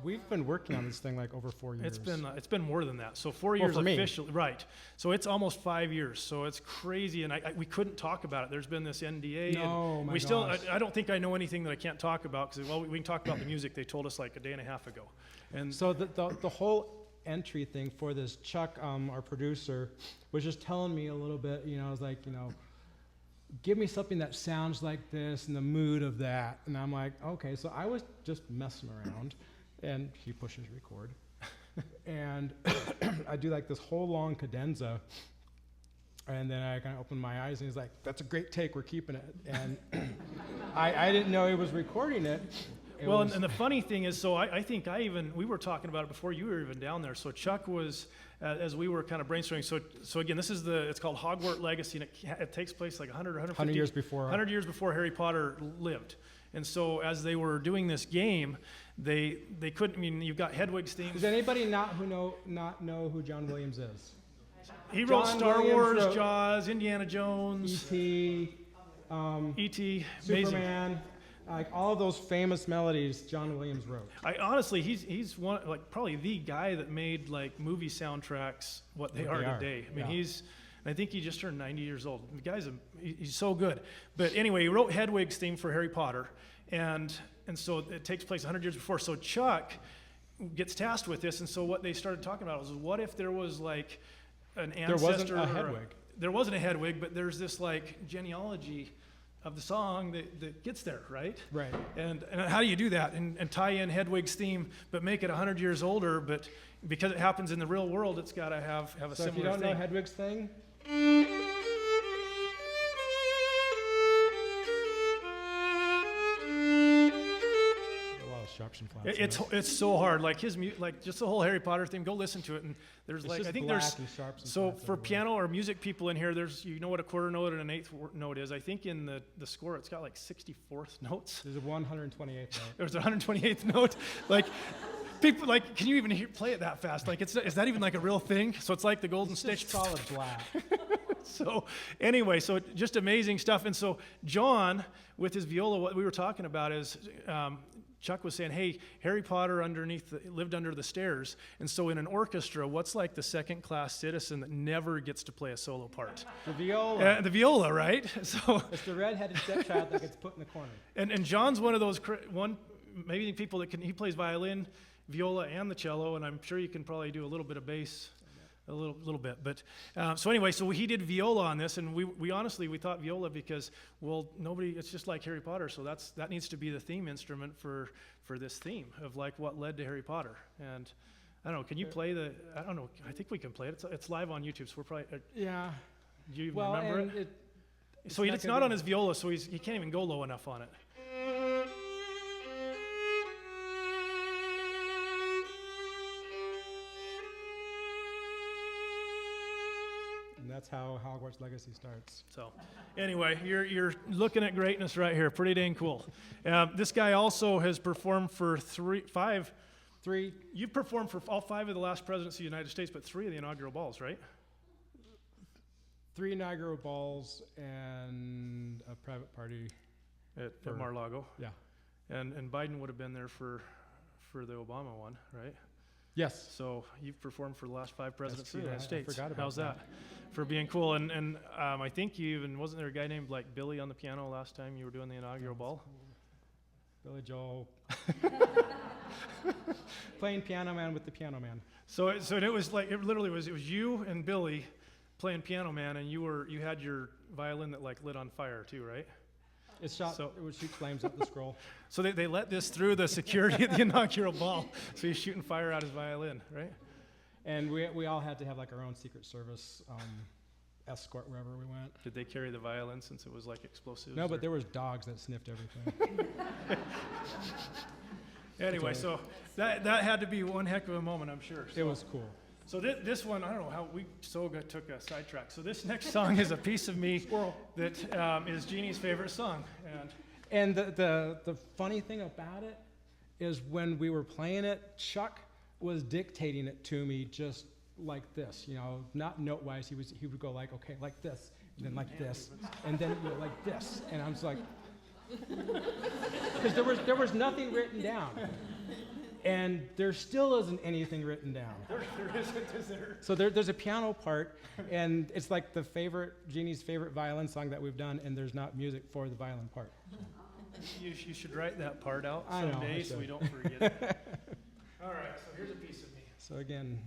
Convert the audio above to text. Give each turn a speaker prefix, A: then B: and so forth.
A: we've been working on this thing like over 4 years.
B: It's been more than that. So 4 years officially, right? So it's almost 5 years. So it's crazy, and we couldn't talk about it. There's been this NDA.
A: No,
B: and
A: my
B: we still.
A: gosh.
B: I don't think I know anything that I can't talk about because we can talk about the music. They told us like a day and a half ago, and
A: So the whole entry thing for this, Chuck, our producer, was just telling me a little bit. I was like, give me something that sounds like this and the mood of that. And I'm like, okay. So I was just messing around, and he pushes record. And I do like this whole long cadenza. And then I kind of open my eyes, and he's like, that's a great take, we're keeping it. And I didn't know he was recording it.
B: And the funny thing is, so I think we were talking about it before you were even down there. So Chuck was, as we were kind of brainstorming, so again, it's called Hogwart Legacy, and it takes place like 100 or 150
A: years before.
B: 100 years before Harry Potter lived. And so as they were doing this game, they couldn't, you've got Hedwig's theme.
A: Does anybody not know who John Williams is?
B: He wrote
A: John
B: Star
A: Williams
B: Wars, Jaws, Indiana Jones,
A: E.T.,
B: E.T.,
A: Superman. Like all of those famous melodies John Williams wrote.
B: Honestly, he's one, like probably the guy that made like movie soundtracks what they are today. I think he just turned 90 years old. The guy's he's so good. But anyway, he wrote Hedwig's theme for Harry Potter, and so it takes place 100 years before. So Chuck gets tasked with this, and so what they started talking about was, what if there was like an ancestor?
A: There wasn't a Hedwig.
B: There wasn't a Hedwig, but there's this like genealogy of the song that gets there, right?
A: Right.
B: And how do you do that and tie in Hedwig's theme, but make it 100 years older? But because it happens in the real world, it's got to have a similar thing.
A: So if you don't know Hedwig's thing, sharps and flats.
B: It's so hard. Like like just the whole Harry Potter theme. Go listen to it, and there's
A: it's
B: like
A: just
B: I think
A: black
B: there's
A: and sharps and
B: so
A: flats
B: for
A: everywhere.
B: piano or music people in here. There's what a quarter note and an eighth note is. I think in the score it's got like 64th notes.
A: There's a 128th note.
B: There's a 128th note. Like people like, can you even play it that fast? Like is that even like a real thing? So it's like the golden snitch.
A: Just solid black.
B: So anyway, so just amazing stuff. And so John, with his viola, what we were talking about is Chuck was saying, hey, Harry Potter lived under the stairs. And so in an orchestra, what's like the second-class citizen that never gets to play a solo part?
A: The viola.
B: The viola, right? So
A: it's the red-headed stepchild that gets put in the corner.
B: And John's one of those, maybe people that he plays violin, viola, and the cello, and I'm sure you can probably do a little bit of bass. A little bit, but so anyway, so he did viola on this, and we honestly thought viola because it's just like Harry Potter, so that needs to be the theme instrument for this theme of like what led to Harry Potter. And I don't know, can you play I don't know, I think we can play it. It's live on YouTube, so we're probably
A: yeah.
B: Do you remember it? So it's not on his viola, so he can't even go low enough on it.
A: That's how Hogwarts Legacy starts.
B: So, anyway, you're looking at greatness right here. Pretty dang cool. This guy also has performed for five. You've performed for all 5 of the last presidents of the United States, but 3 of the inaugural balls, right?
A: 3 inaugural balls and a private party
B: at Mar-a-Lago.
A: Yeah.
B: And Biden would have been there for the Obama one, right?
A: Yes.
B: So you've performed for the last 5 presidents of the United States.
A: I forgot about
B: How's that? For being cool. And I think you even, wasn't there a guy named like Billy on the piano last time you were doing the inaugural ball?
A: Billy Joel. Playing Piano Man with the Piano Man.
B: So it was like, it was you and Billy playing Piano Man, and you had your violin that like lit on fire too, right?
A: It would shoot flames up the scroll.
B: So they let this through the security at the inaugural ball. So he's shooting fire out his violin, right?
A: And we all had to have like our own Secret Service escort wherever we went.
B: Did they carry the violin since it was like explosives?
A: No, but there was dogs that sniffed everything.
B: Anyway, so that had to be one heck of a moment, I'm sure. So,
A: it was cool.
B: So this one, I don't know how we took a sidetrack. So this next song is A Piece of Me that is Jeannie's favorite song.
A: And the funny thing about it is when we were playing it, Chuck was dictating it to me just like this, not note-wise. He would go like, okay, like this, and then like this, and then like this. And I was like, because there was nothing written down. And there still isn't anything written down.
B: There isn't, is there?
A: So there's a piano part, and it's like Jeannie's favorite violin song that we've done, and there's not music for the violin part.
B: You should write that part out
A: I know, I
B: someday so
A: should.
B: we don't forget it. All right, so here's a piece of me.
A: So again,